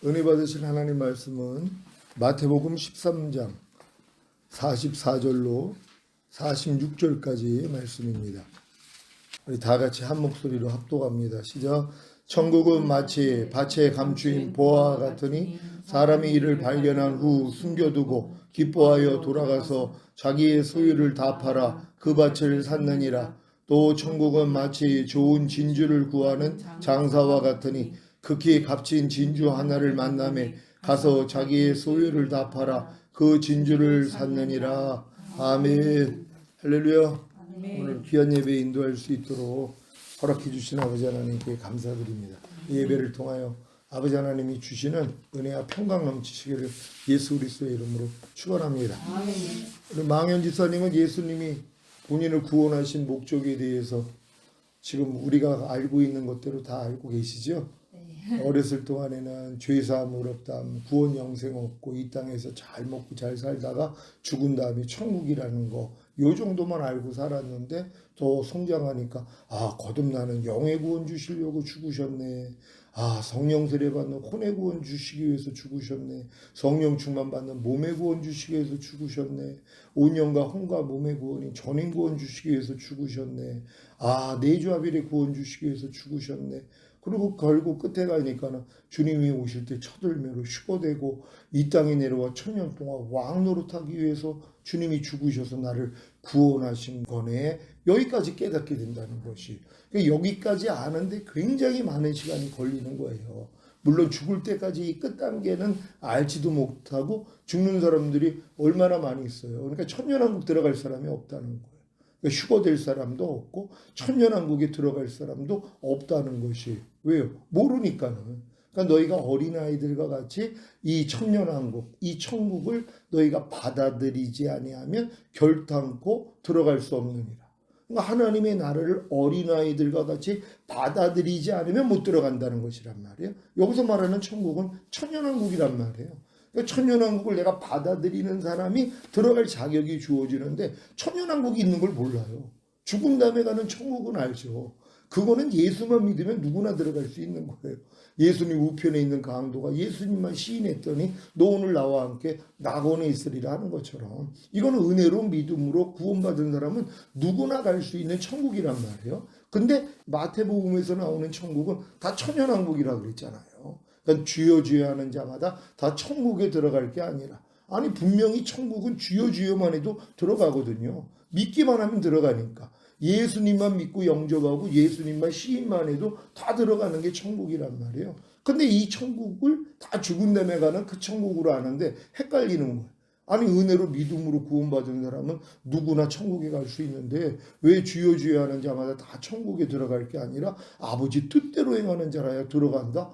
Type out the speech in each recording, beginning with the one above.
은혜 받으실 하나님 말씀은 마태복음 13장 44절로 46절까지 말씀입니다. 우리 다 같이 한 목소리로 합독합니다. 시작. 천국은 마치 밭에 감추인 보화와 같으니 사람이 이를 발견한 후 숨겨두고 기뻐하여 돌아가서 자기의 소유를 다 팔아 그 밭을 샀느니라. 또 천국은 마치 좋은 진주를 구하는 장사와 같으니 극히 값진 진주 하나를 만남에 가서 자기의 소유를 다 팔아 그 진주를 샀느니라. 아멘. 할렐루야. 오늘 귀한 예배 인도할 수 있도록 허락해 주신 아버지 하나님께 감사드립니다. 이 예배를 통하여 아버지 하나님이 주시는 은혜와 평강 넘치시기를 예수 그리스도의 이름으로 축원합니다. 우리 망현 지사님은 예수님이 본인을 구원하신 목적에 대해서 지금 우리가 알고 있는 것대로 다 알고 계시죠? 어렸을 동안에는 죄사함 어렵담 구원 영생 없고 이 땅에서 잘 먹고 잘 살다가 죽은 다음에 천국이라는 거 요 정도만 알고 살았는데 더 성장하니까 거듭나는 영의 구원 주시려고 죽으셨네. 성령 세례 받는 혼의 구원 주시기 위해서 죽으셨네. 성령 충만 받는 몸의 구원 주시기 위해서 죽으셨네. 온영과 혼과 몸의 구원이 전인 구원 주시기 위해서 죽으셨네. 내주아벨의 구원 주시기 위해서 죽으셨네. 그리고 결국 끝에 가니까는 주님이 오실 때 첫울매로 휴거되고 이 땅에 내려와 천년 동안 왕 노릇하기 위해서 주님이 죽으셔서 나를 구원하신 거네. 여기까지 깨닫게 된다는 것이. 여기까지 아는데 굉장히 많은 시간이 걸리는 거예요. 물론 죽을 때까지 이 끝 단계는 알지도 못하고 죽는 사람들이 얼마나 많이 있어요. 그러니까 천년왕국 들어갈 사람이 없다는 거예요. 휴거될 사람도 없고 천년왕국에 들어갈 사람도 없다는 것이. 왜요? 모르니까는. 그러니까 너희가 어린아이들과 같이 이 천년왕국, 이 천국을 너희가 받아들이지 아니하면 결탄코 들어갈 수 없느니라. 그러니까 하나님의 나라를 어린아이들과 같이 받아들이지 않으면 못 들어간다는 것이란 말이에요. 여기서 말하는 천국은 천년왕국이란 말이에요. 그러니까 천년왕국을 내가 받아들이는 사람이 들어갈 자격이 주어지는데 천년왕국이 있는 걸 몰라요. 죽은 다음에 가는 천국은 알죠. 그거는 예수만 믿으면 누구나 들어갈 수 있는 거예요. 예수님 우편에 있는 강도가 예수님만 시인했더니 너 오늘 나와 함께 낙원에 있으리라 하는 것처럼 이거는 은혜로 믿음으로 구원받은 사람은 누구나 갈 수 있는 천국이란 말이에요. 근데 마태복음에서 나오는 천국은 다 천년왕국이라고 그랬잖아요. 그러니까 주여 주여 하는 자마다 다 천국에 들어갈 게 아니라 분명히 천국은 주여 주여만 해도 들어가거든요. 믿기만 하면 들어가니까. 예수님만 믿고 영접하고 예수님만 시인만 해도 다 들어가는 게 천국이란 말이에요. 근데 이 천국을 다 죽은 다음에 가는 그 천국으로 아는데 헷갈리는 거예요. 은혜로 믿음으로 구원받은 사람은 누구나 천국에 갈 수 있는데 왜 주여 주여 하는 자마다 다 천국에 들어갈 게 아니라 아버지 뜻대로 행하는 자라야 들어간다?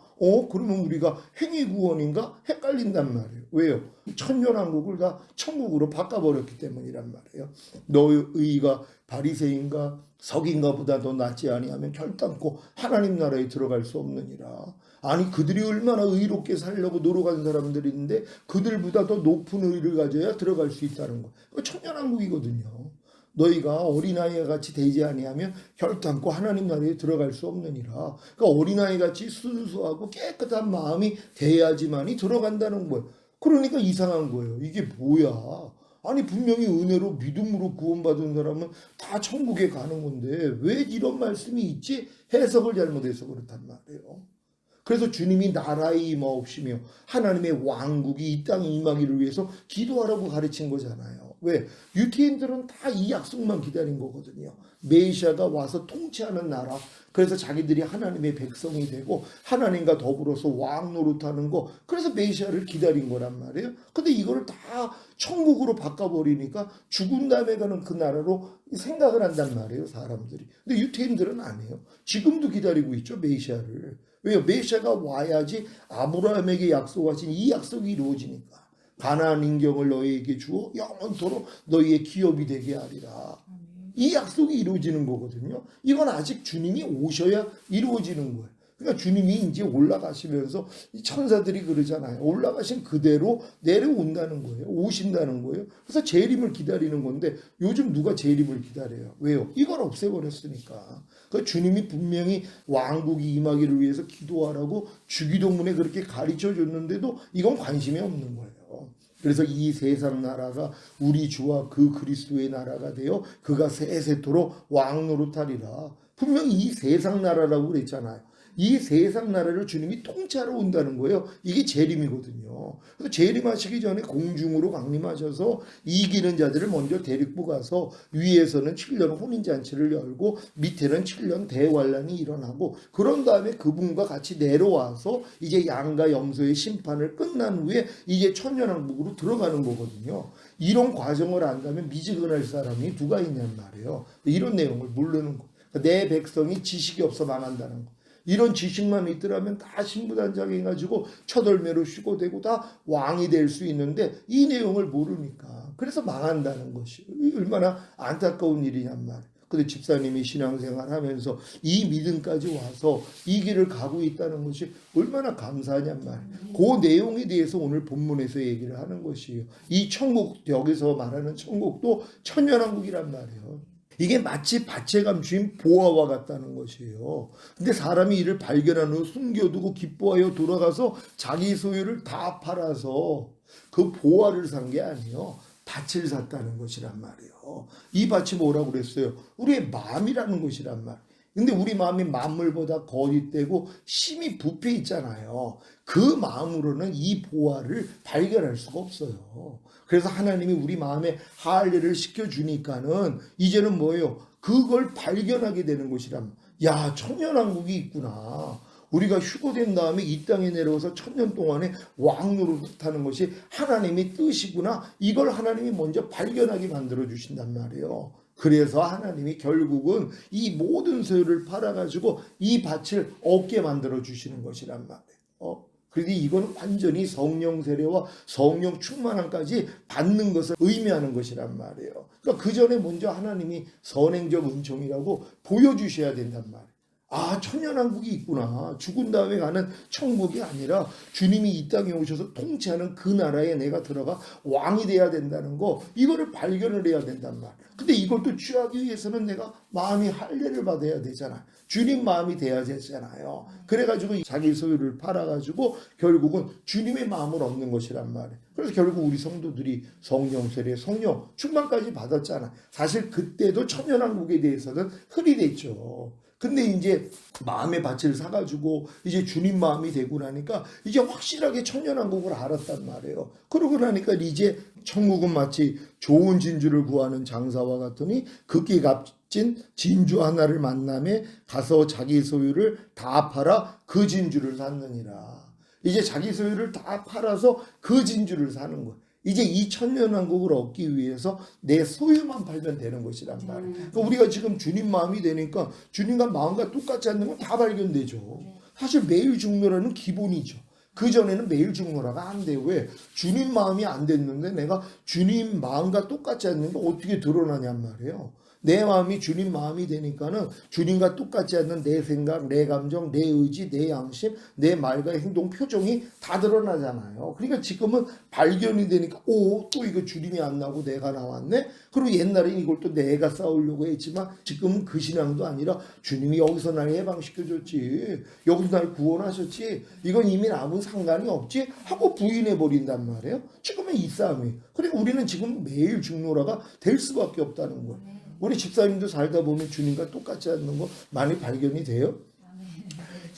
그러면 우리가 행위 구원인가? 헷갈린단 말이에요. 왜요? 천년왕국을 다 천국으로 바꿔버렸기 때문이란 말이에요. 너의 의가 바리새인가 석인가보다 더 낫지 아니하면 결단코 하나님 나라에 들어갈 수 없느니라. 그들이 얼마나 의롭게 살려고 노력한 사람들이 있는데 그들보다 더 높은 의를 가져야 들어갈 수 있다는 거. 천년왕국이거든요. 너희가 어린아이와 같이 되지 아니하면 결단코 하나님 나라에 들어갈 수 없느니라. 그러니까 어린아이같이 순수하고 깨끗한 마음이 돼야지만이 들어간다는 거예요. 그러니까 이상한 거예요. 이게 뭐야? 분명히 은혜로 믿음으로 구원받은 사람은 다 천국에 가는 건데 왜 이런 말씀이 있지? 해석을 잘못해서 그렇단 말이에요. 그래서 주님이 나라에 임하옵시며 하나님의 왕국이 이 땅에 임하기를 위해서 기도하라고 가르친 거잖아요. 왜? 유태인들은 다 이 약속만 기다린 거거든요. 메시아가 와서 통치하는 나라. 그래서 자기들이 하나님의 백성이 되고 하나님과 더불어서 왕 노릇하는 거. 그래서 메시아를 기다린 거란 말이에요. 근데 이거를 다 천국으로 바꿔버리니까 죽은 다음에 가는 그 나라로 생각을 한단 말이에요, 사람들이. 근데 유태인들은 안 해요. 지금도 기다리고 있죠, 메시아를. 왜요? 메시아가 와야지 아브라함에게 약속하신 이 약속이 이루어지니까. 가나안 인경을 너희에게 주어 영원토록 너희의 기업이 되게 하리라. 이 약속이 이루어지는 거거든요. 이건 아직 주님이 오셔야 이루어지는 거예요. 그러니까 주님이 이제 올라가시면서 이 천사들이 그러잖아요. 올라가신 그대로 내려온다는 거예요. 오신다는 거예요. 그래서 재림을 기다리는 건데 요즘 누가 재림을 기다려요? 왜요? 이걸 없애버렸으니까. 그 주님이 분명히 왕국이 임하기를 위해서 기도하라고 주기도문에 그렇게 가르쳐 줬는데도 이건 관심이 없는 거예요. 그래서 이 세상 나라가 우리 주와 그 그리스도의 나라가 되어 그가 세세토록 왕 노릇하리라. 분명히 이 세상 나라라고 그랬잖아요. 이 세상 나라를 주님이 통치하러 온다는 거예요. 이게 재림이거든요. 그래서 재림하시기 전에 공중으로 강림하셔서 이기는 자들을 먼저 데리고 가서 위에서는 7년 혼인잔치를 열고 밑에는 7년 대환란이 일어나고 그런 다음에 그분과 같이 내려와서 이제 양과 염소의 심판을 끝난 후에 이제 천년왕국으로 들어가는 거거든요. 이런 과정을 안다면 미지근할 사람이 누가 있냔 말이에요. 이런 내용을 모르는 거. 내 백성이 지식이 없어 망한다는 거. 이런 지식만 있더라면 다 신부단장해가지고 첫월매로 휴고되고 다 왕이 될 수 있는데 이 내용을 모르니까 그래서 망한다는 것이 얼마나 안타까운 일이냔 말이에요. 근데 집사님이 신앙생활 하면서 이 믿음까지 와서 이 길을 가고 있다는 것이 얼마나 감사하냔 말이에요. 그 내용에 대해서 오늘 본문에서 얘기를 하는 것이에요. 이 천국, 여기서 말하는 천국도 천년왕국이란 말이에요. 이게 마치 밭에 감추인 보화와 같다는 것이에요. 근데 사람이 이를 발견한 후 숨겨두고 기뻐하여 돌아가서 자기 소유를 다 팔아서 그 보화를 산 게 아니에요. 밭을 샀다는 것이란 말이에요. 이 밭이 뭐라고 그랬어요? 우리의 마음이라는 것이란 말이에요. 근데 우리 마음이 만물보다 거짓되고 심히 부패 있잖아요. 그 마음으로는 이 보화를 발견할 수가 없어요. 그래서 하나님이 우리 마음에 할례를 시켜주니까는 이제는 뭐예요? 그걸 발견하게 되는 것이란 야, 천년왕국이 있구나. 우리가 휴거된 다음에 이 땅에 내려와서 천년 동안에 왕 노릇하는 것이 하나님의 뜻이구나. 이걸 하나님이 먼저 발견하게 만들어 주신단 말이에요. 그래서 하나님이 결국은 이 모든 소유를 팔아가지고 이 밭을 얻게 만들어 주시는 것이란 말이에요. 그래서 이건 완전히 성령 세례와 성령 충만함까지 받는 것을 의미하는 것이란 말이에요. 그러니까 그 전에 먼저 하나님이 선행적 은총이라고 보여주셔야 된단 말이에요. 아, 천년왕국이 있구나. 죽은 다음에 가는 천국이 아니라 주님이 이 땅에 오셔서 통치하는 그 나라에 내가 들어가 왕이 돼야 된다는 거, 이거를 발견을 해야 된단 말. 근데 이걸 또 취하기 위해서는 내가 마음이 할례를 받아야 되잖아요. 주님 마음이 돼야 되잖아요. 그래가지고 자기 소유를 팔아가지고 결국은 주님의 마음을 얻는 것이란 말이에요. 그래서 결국 우리 성도들이 성령 세례, 성령 충만까지 받았잖아요. 사실 그때도 천년왕국에 대해서는 흐리됐죠. 근데 이제 마음의 밭을 사가지고 이제 주님 마음이 되고 나니까 이제 확실하게 천년왕국을 알았단 말이에요. 그러고 나니까 이제 천국은 마치 좋은 진주를 구하는 장사와 같으니 극히 값진 진주 하나를 만남에 가서 자기 소유를 다 팔아 그 진주를 샀느니라. 이제 자기 소유를 다 팔아서 그 진주를 사는 거예요. 이제 이 천년왕국을 얻기 위해서 내 소유만 팔면 되는 것이란 말이에요. 그러니까 우리가 지금 주님 마음이 되니까 주님과 마음과 똑같지 않는 건 다 발견되죠. 사실 매일 중노라는 기본이죠. 그전에는 매일 중노라가 안 돼요. 왜? 주님 마음이 안 됐는데 내가 주님 마음과 똑같지 않는 게 어떻게 드러나냔 말이에요. 내 마음이 주님 마음이 되니까는 주님과 똑같지 않는 내 생각, 내 감정, 내 의지, 내 양심, 내 말과 행동, 표정이 다 드러나잖아요. 그러니까 지금은 발견이 되니까 또 이거 주님이 안 나오고 내가 나왔네? 그리고 옛날엔 이걸 또 내가 싸우려고 했지만 지금은 그 신앙도 아니라 주님이 여기서 날 해방시켜줬지. 여기서 날 구원하셨지. 이건 이미 남은 상관이 없지? 하고 부인해버린단 말이에요. 지금은 이 싸움이. 그러니까 우리는 지금 매일 중노라가 될 수밖에 없다는 거예요. 우리 집사님도 살다 보면 주님과 똑같지 않는 거 많이 발견이 돼요?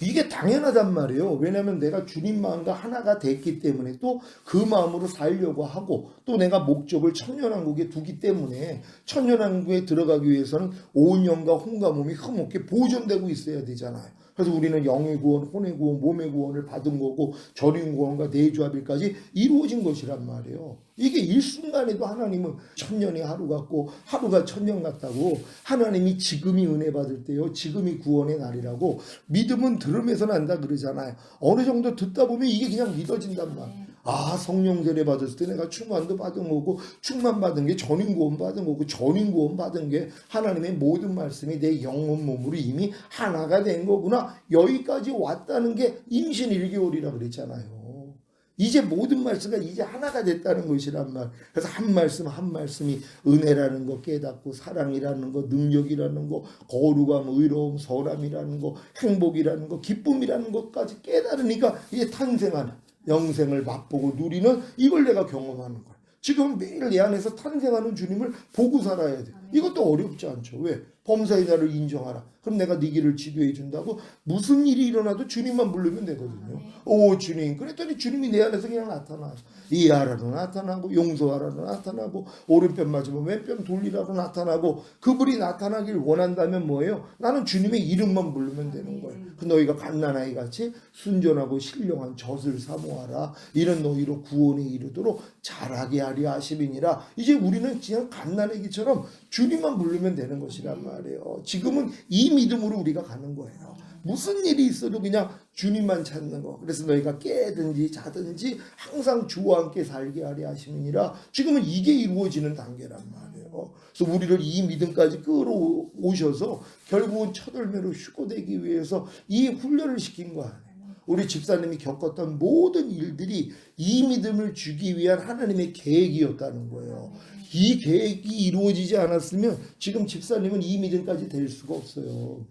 이게 당연하단 말이에요. 왜냐하면 내가 주님 마음과 하나가 됐기 때문에 또 그 마음으로 살려고 하고 또 내가 목적을 천년왕국에 두기 때문에 천년왕국에 들어가기 위해서는 온 영과 혼과 몸이 흠없게 보존되고 있어야 되잖아요. 그래서 우리는 영의 구원, 혼의 구원, 몸의 구원을 받은 거고 전인 구원과 내주합일까지 이루어진 것이란 말이에요. 이게 일순간에도 하나님은 천년이 하루 같고 하루가 천년 같다고 하나님이 지금이 은혜 받을 때요. 지금이 구원의 날이라고 믿음은 들음에서 난다 그러잖아요. 어느 정도 듣다 보면 이게 그냥 믿어진단 말이에요. 아, 성령 세례 받았을 때 내가 충만도 받은 거고, 충만 받은 게 전인 구원 받은 거고, 전인 구원 받은 게 하나님의 모든 말씀이 내 영혼 몸으로 이미 하나가 된 거구나. 여기까지 왔다는 게 임신 1개월이라 그랬잖아요. 이제 모든 말씀이 이제 하나가 됐다는 것이란 말. 그래서 한 말씀 한 말씀이 은혜라는 거 깨닫고, 사랑이라는 거, 능력이라는 거, 거룩함, 의로움, 선함이라는 거, 행복이라는 거, 기쁨이라는 것까지 깨달으니까 이제 탄생하는 영생을 맛보고 누리는 이걸 내가 경험하는 거야. 지금 매일 내 안에서 탄생하는 주님을 보고 살아야 돼. 이것도 어렵지 않죠. 왜? 범사의 나를 인정하라. 그럼 내가 네 길을 지도해 준다고. 무슨 일이 일어나도 주님만 부르면 되거든요. 오 주님. 그랬더니 주님이 내 안에서 그냥 나타나요. 이해하라도 나타나고, 용서하라도 나타나고, 오른편 맞으면 왼편 돌리라도 나타나고. 그분이 나타나길 원한다면 뭐예요? 나는 주님의 이름만 부르면 되는 거예요. 그 너희가 갓난아이 같이 순전하고 신령한 젖을 사모하라. 이런 너희로 구원에 이르도록 잘하게 하려 하심이니라. 이제 우리는 그냥 갓난아기처럼 주님만 부르면 되는 것이란 말이에요. 지금은 이 믿음으로 우리가 가는 거예요. 무슨 일이 있어도 그냥 주님만 찾는 거. 그래서 너희가 깨든지 자든지 항상 주와 함께 살게 하려 하심이니라. 지금은 이게 이루어지는 단계란 말이에요. 그래서 우리를 이 믿음까지 끌어오셔서 결국은 첫월매로 휴거되기 위해서 이 훈련을 시킨 거 아니에요. 우리 집사님이 겪었던 모든 일들이 이 믿음을 주기 위한 하나님의 계획이었다는 거예요. 이 계획이 이루어지지 않았으면 지금 집사님은 이 믿음까지 될 수가 없어요.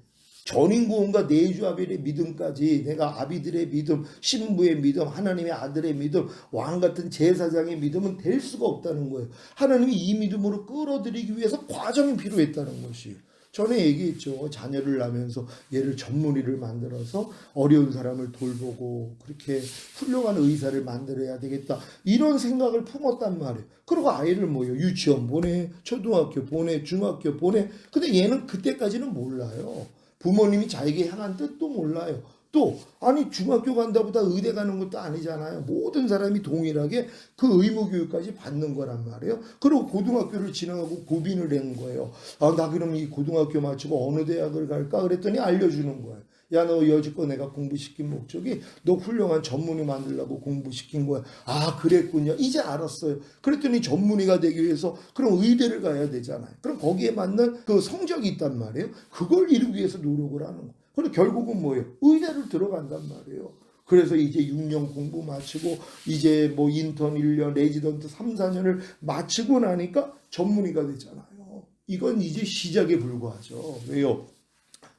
전인구원과 내주 아벨의 믿음까지, 내가 아비들의 믿음, 신부의 믿음, 하나님의 아들의 믿음, 왕같은 제사장의 믿음은 될 수가 없다는 거예요. 하나님이 이 믿음으로 끌어들이기 위해서 과정이 필요했다는 것이에요. 전에 얘기했죠. 자녀를 낳으면서 얘를 전문의를 만들어서 어려운 사람을 돌보고 그렇게 훌륭한 의사를 만들어야 되겠다. 이런 생각을 품었단 말이에요. 그리고 아이를 뭐예요? 유치원 보내, 초등학교 보내, 중학교 보내. 근데 얘는 그때까지는 몰라요. 부모님이 자기에게 향한 뜻도 몰라요. 또 아니 중학교 간다보다 의대 가는 것도 아니잖아요. 모든 사람이 동일하게 그 의무교육까지 받는 거란 말이에요. 그리고 고등학교를 지나가고 고민을 한 거예요. 아, 나 그럼 이 고등학교 마치고 어느 대학을 갈까? 그랬더니 알려주는 거예요. 야, 너 여지껏 내가 공부시킨 목적이 너 훌륭한 전문의 만들려고 공부시킨 거야. 아, 그랬군요. 이제 알았어요. 그랬더니 전문의가 되기 위해서 그럼 의대를 가야 되잖아요. 그럼 거기에 맞는 그 성적이 있단 말이에요. 그걸 이루기 위해서 노력을 하는 거예요. 그리고 결국은 뭐예요? 의대를 들어간단 말이에요. 그래서 이제 6년 공부 마치고 이제 뭐 인턴 1년, 레지던트 3, 4년을 마치고 나니까 전문의가 되잖아요. 이건 이제 시작에 불과하죠. 왜요?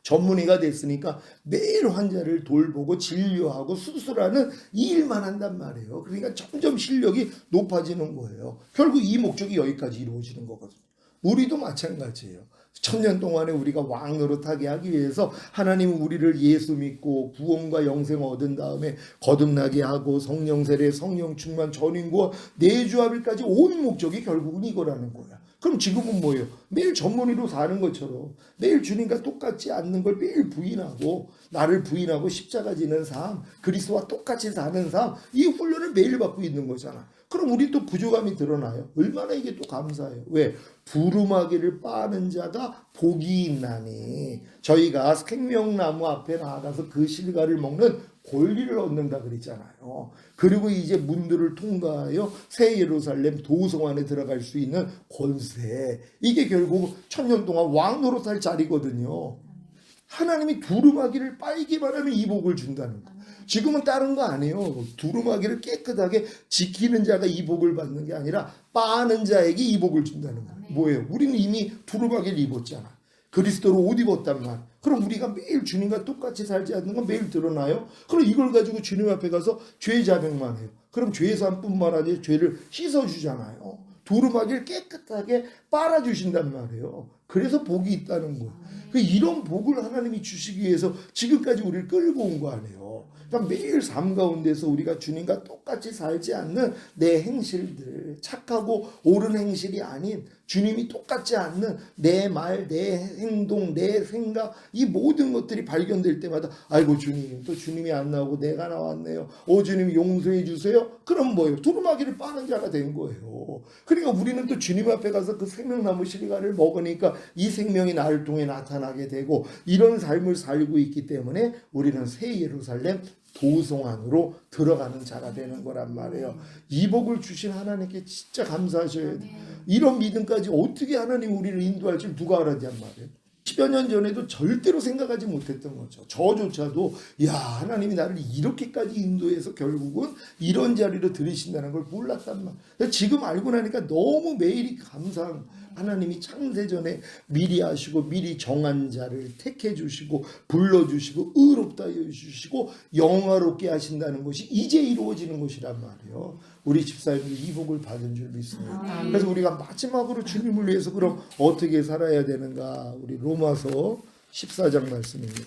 전문의가 됐으니까 매일 환자를 돌보고 진료하고 수술하는 이 일만 한단 말이에요. 그러니까 점점 실력이 높아지는 거예요. 결국 이 목적이 여기까지 이루어지는 거거든요. 우리도 마찬가지예요. 1000년 동안에 우리가 왕 노릇하게 하기 위해서 하나님은 우리를 예수 믿고 구원과 영생을 얻은 다음에 거듭나게 하고 성령 세례, 성령 충만, 전인구원, 내주합일까지 온 목적이 결국은 이거라는 거야. 그럼 지금은 뭐예요? 매일 전문의로 사는 것처럼 매일 주님과 똑같지 않는 걸 매일 부인하고 나를 부인하고 십자가 지는 삶, 그리스도와 똑같이 사는 삶, 이 훈련을 매일 받고 있는 거잖아. 그럼 우리 또 부족함이 드러나요. 얼마나 이게 또 감사해요. 왜? 두루마기를 빠는 자가 복이 있나니. 저희가 생명나무 앞에 나가서 그 실과를 먹는 권리를 얻는다 그랬잖아요. 그리고 이제 문들을 통과하여 새 예루살렘 도성 안에 들어갈 수 있는 권세. 이게 결국 1000년 동안 왕 노릇할 자리거든요. 하나님이 두루마기를 빨기만 하면 이 복을 준다는 거예요. 지금은 다른 거 아니에요. 두루마기를 깨끗하게 지키는 자가 이 복을 받는 게 아니라 빠는 자에게 이 복을 준다는 거예요. 뭐예요? 우리는 이미 두루마기를 입었잖아. 그리스도로 옷 입었단 말. 그럼 우리가 매일 주님과 똑같이 살지 않는 건 매일 드러나요? 그럼 이걸 가지고 주님 앞에 가서 죄 자백만 해요. 그럼 죄사함뿐만 아니라 죄를 씻어주잖아요. 두루마기를 깨끗하게 빨아주신단 말이에요. 그래서 복이 있다는 거예요. 이런 복을 하나님이 주시기 위해서 지금까지 우리를 끌고 온 거 아니에요. 그러니까 매일 삶 가운데서 우리가 주님과 똑같이 살지 않는 내 행실들, 착하고 옳은 행실이 아닌 주님이 똑같지 않는 내 말, 내 행동, 내 생각, 이 모든 것들이 발견될 때마다 아이고 주님, 또 주님이 안 나오고 내가 나왔네요. 오 주님 용서해 주세요. 그럼 뭐예요? 두루마기를 빠는 자가 된 거예요. 그러니까 우리는 또 주님 앞에 가서 그 생명나무 실과를 먹으니까 이 생명이 나를 통해 나타나게 되고 이런 삶을 살고 있기 때문에 우리는 새 예루살렘 도성 안으로 들어가는 자가 되는 거란 말이에요. 이 복을 주신 하나님께 진짜 감사하셔야 돼요. 이런 믿음까지 어떻게 하나님 우리를 인도할지 누가 알았냔 말이에요. 10여 년 전에도 절대로 생각하지 못했던 거죠. 저조차도 야, 하나님이 나를 이렇게까지 인도해서 결국은 이런 자리로 들이신다는 걸 몰랐단 말이에요. 지금 알고 나니까 너무 매일이 감사한, 하나님이 창세전에 미리 아시고 미리 정한 자를 택해 주시고 불러주시고 의롭다 해주시고 영화롭게 하신다는 것이 이제 이루어지는 것이란 말이에요. 우리 집사님도 이 복을 받은 줄 믿습니다. 그래서 우리가 마지막으로 주님을 위해서 그럼 어떻게 살아야 되는가? 우리 로마서 14장 말씀입니다.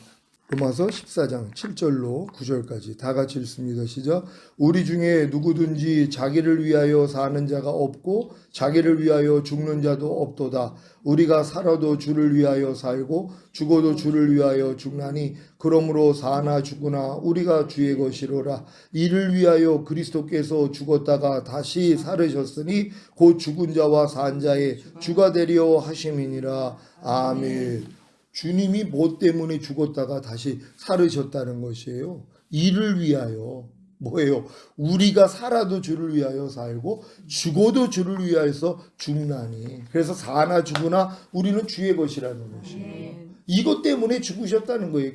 로마서 14장 7절로 9절까지 다 같이 읽습니다. 시작. 우리 중에 누구든지 자기를 위하여 사는 자가 없고 자기를 위하여 죽는 자도 없도다. 우리가 살아도 주를 위하여 살고 죽어도 주를 위하여 죽나니 그러므로 사나 죽으나 우리가 주의 것이로라. 이를 위하여 그리스도께서 죽었다가 다시 살으셨으니 곧 죽은 자와 산 자의 주가 되려 하심이니라. 아멘. 주님이 뭐 때문에 죽었다가 다시 살으셨다는 것이에요. 이를 위하여. 뭐예요? 우리가 살아도 주를 위하여 살고 죽어도 주를 위하여서 죽나니. 그래서 사나 죽으나 우리는 주의 것이라는 것이에요. 이것 때문에 죽으셨다는 거예요.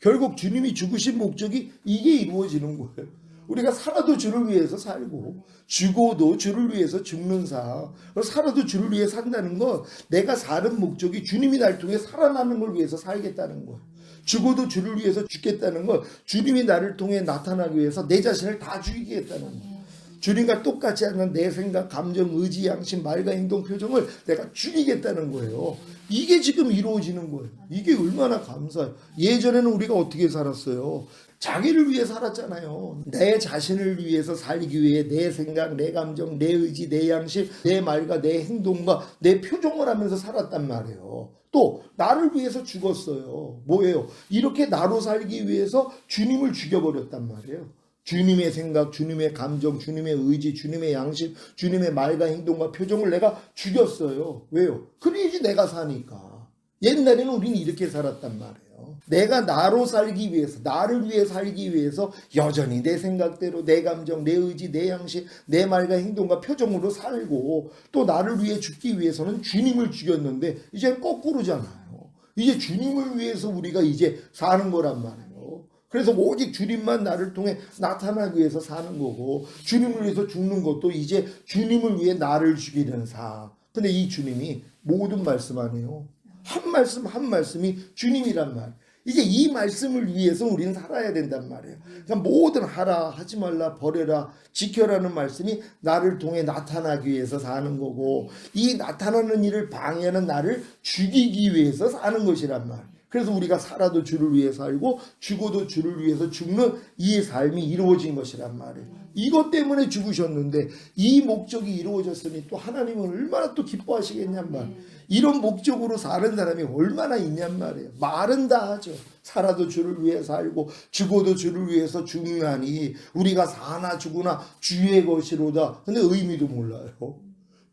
결국 주님이 죽으신 목적이 이게 이루어지는 거예요. 우리가 살아도 주를 위해서 살고 죽어도 주를 위해서 죽는 사. 살아도 주를 위해 산다는 건 내가 사는 목적이 주님이 날 통해 살아나는 걸 위해서 살겠다는 거예요. 죽어도 주를 위해서 죽겠다는 건 주님이 나를 통해 나타나기 위해서 내 자신을 다 죽이겠다는 거예요. 주님과 똑같지 않은 내 생각, 감정, 의지, 양심, 말과 행동, 표정을 내가 죽이겠다는 거예요. 이게 지금 이루어지는 거예요. 이게 얼마나 감사해요. 예전에는 우리가 어떻게 살았어요? 자기를 위해 살았잖아요. 내 자신을 위해서 살기 위해 내 생각, 내 감정, 내 의지, 내 양심, 내 말과 내 행동과 내 표정을 하면서 살았단 말이에요. 또 나를 위해서 죽었어요. 뭐예요? 이렇게 나로 살기 위해서 주님을 죽여버렸단 말이에요. 주님의 생각, 주님의 감정, 주님의 의지, 주님의 양심, 주님의 말과 행동과 표정을 내가 죽였어요. 왜요? 그래야지 내가 사니까. 옛날에는 우리는 이렇게 살았단 말이에요. 내가 나로 살기 위해서, 나를 위해 살기 위해서 여전히 내 생각대로 내 감정, 내 의지, 내 양심, 내 말과 행동과 표정으로 살고 또 나를 위해 죽기 위해서는 주님을 죽였는데 이제 거꾸로잖아요. 이제 주님을 위해서 우리가 이제 사는 거란 말이에요. 그래서 오직 주님만 나를 통해 나타나기 위해서 사는 거고 주님을 위해서 죽는 것도 이제 주님을 위해 나를 죽이는 사. 근데 이 주님이 모든 말씀 아니에요. 한 말씀 한 말씀이 주님이란 말. 이제 이 말씀을 위해서 우리는 살아야 된단 말이에요. 그러니까 모든 하라, 하지 말라, 버려라, 지켜라는 말씀이 나를 통해 나타나기 위해서 사는 거고 이 나타나는 일을 방해하는 나를 죽이기 위해서 사는 것이란 말이에요. 그래서 우리가 살아도 주를 위해 살고 죽어도 주를 위해서 죽는 이 삶이 이루어진 것이란 말이에요. 이것 때문에 죽으셨는데 이 목적이 이루어졌으니 또 하나님은 얼마나 또 기뻐하시겠냔 말이에요. 이런 목적으로 사는 사람이 얼마나 있냔 말이에요. 말은 다 하죠. 살아도 주를 위해 살고 죽어도 주를 위해서 죽나니 우리가 사나 죽으나 주의 것이로다. 근데 의미도 몰라요.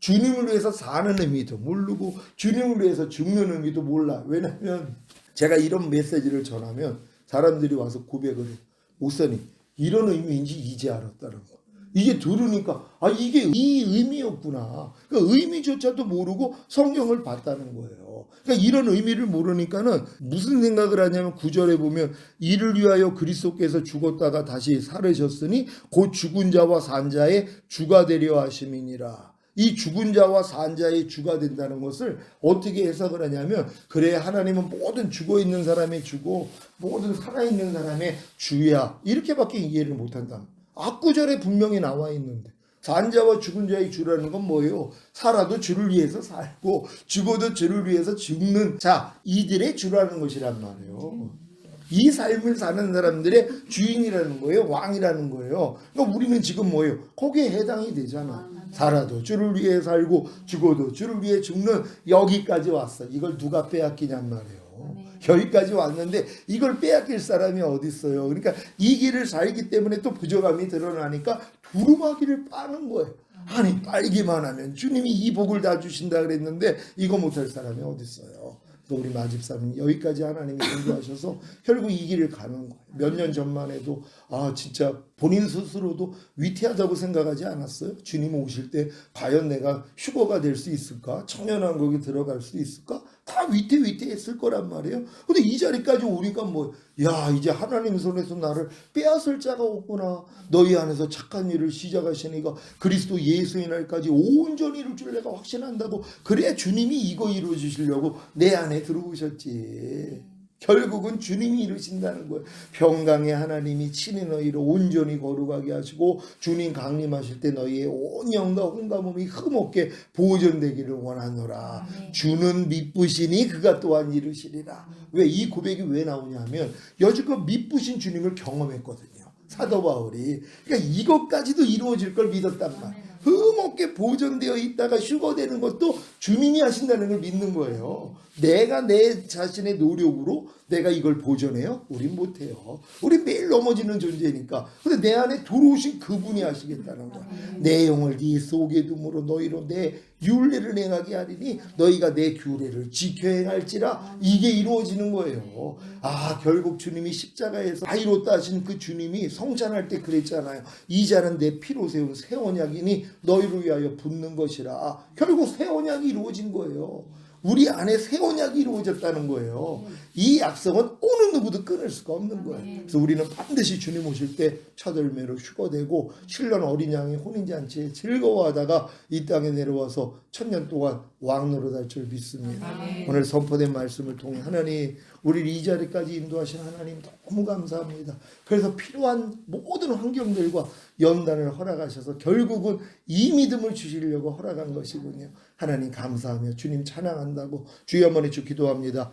주님을 위해서 사는 의미도 모르고 주님을 위해서 죽는 의미도 몰라. 왜냐하면 제가 이런 메시지를 전하면 사람들이 와서 고백을 해요. 목사님, 이런 의미인지 이제 알았다는 거. 이게 들으니까 이게 이 의미였구나. 그러니까 의미조차도 모르고 성경을 봤다는 거예요. 그러니까 이런 의미를 모르니까는 무슨 생각을 하냐면 9절에 보면 이를 위하여 그리스도께서 죽었다가 다시 살으셨으니 곧 죽은 자와 산 자의 주가 되려 하심이니라. 이 죽은 자와 산 자의 주가 된다는 것을 어떻게 해석을 하냐면 그래 하나님은 모든 죽어있는 사람의 주고 모든 살아있는 사람의 주야 이렇게밖에 이해를 못한다. 앞구절에 분명히 나와 있는데 산 자와 죽은 자의 주라는 건 뭐예요? 살아도 주를 위해서 살고 죽어도 주를 위해서 죽는 자 이들의 주라는 것이란 말이에요. 이 삶을 사는 사람들의 주인이라는 거예요. 왕이라는 거예요. 그러니까 우리는 지금 뭐예요? 거기에 해당이 되잖아. 살아도 주를 위해 살고 죽어도 주를 위해 죽는 여기까지 왔어. 이걸 누가 빼앗기냔 말이에요. 여기까지 왔는데 이걸 빼앗길 사람이 어디 있어요. 그러니까 이 길을 살기 때문에 또 부족함이 드러나니까 두루마기를 빠는 거예요. 아니 빨기만 하면 주님이 이 복을 다 주신다 그랬는데 이거 못할 사람이 어디 있어요. 또 우리 마집사님 여기까지 하나님이 인도하셔서 결국 이 길을 가는 거예요. 몇 년 전만 해도 진짜 본인 스스로도 위태하다고 생각하지 않았어요? 주님 오실 때 과연 내가 휴거가 될 수 있을까? 청년왕국에 들어갈 수 있을까? 다 위태위태했을 거란 말이에요. 근데 이 자리까지 오니까 이제 하나님 손에서 나를 빼앗을 자가 없구나. 너희 안에서 착한 일을 시작하시니까 그리스도 예수의 날까지 온전히 이룰 줄 내가 확신한다고. 그래야 주님이 이거 이루어 주시려고 내 안에 들어오셨지. 결국은 주님이 이루신다는 거예요. 평강의 하나님이 친히 너희를 온전히 거룩하게 하시고 주님 강림하실 때 너희의 온 영과 혼과 몸이 흠없게 보존되기를 원하노라. 주는 미쁘시니 그가 또한 이루시리라. 왜 이 고백이 왜 나오냐면 여지껏 미쁘신 주님을 경험했거든요. 사도 바울이. 그러니까 이것까지도 이루어질 걸 믿었단 말이에요. 흠없게 보존되어 있다가 휴거되는 것도 주님이 하신다는 걸 믿는 거예요. 내가 내 자신의 노력으로 내가 이걸 보존해요? 우린 못해요. 우린 매일 넘어지는 존재니까. 근데 내 안에 들어오신 그분이 하시겠다는 거야. 내 영을 네 속에 둠으로 너희로 내 율례를 행하게 하리니 너희가 내 규례를 지켜 행할지라. 이게 이루어지는 거예요. 결국 주님이 십자가에서 다 이뤘다 하신 그 주님이 성찬할 때 그랬잖아요. 이 잔은 내 피로 세운 새 언약이니 너희를 위하여 붓는 것이라. 결국 새 언약이 이루어진 거예요. 우리 안에 새 언약이 이루어졌다는 거예요. 이 약속은 어느 누구도 끊을 수가 없는 거예요. 그래서 우리는 반드시 주님 오실 때 첫 열매로 휴거되고 신랑 어린 양의 혼인잔치에 즐거워하다가 이 땅에 내려와서 1000년 동안 왕 노릇할 줄 믿습니다. 오늘 선포된 말씀을 통해 하나님 우리를 이 자리까지 인도하신 하나님 너무 감사합니다. 그래서 필요한 모든 환경들과 연단을 허락하셔서 결국은 이 믿음을 주시려고 허락한 것이군요. 하나님 감사하며 주님 찬양한다고 주여 한번 해주 기도합니다.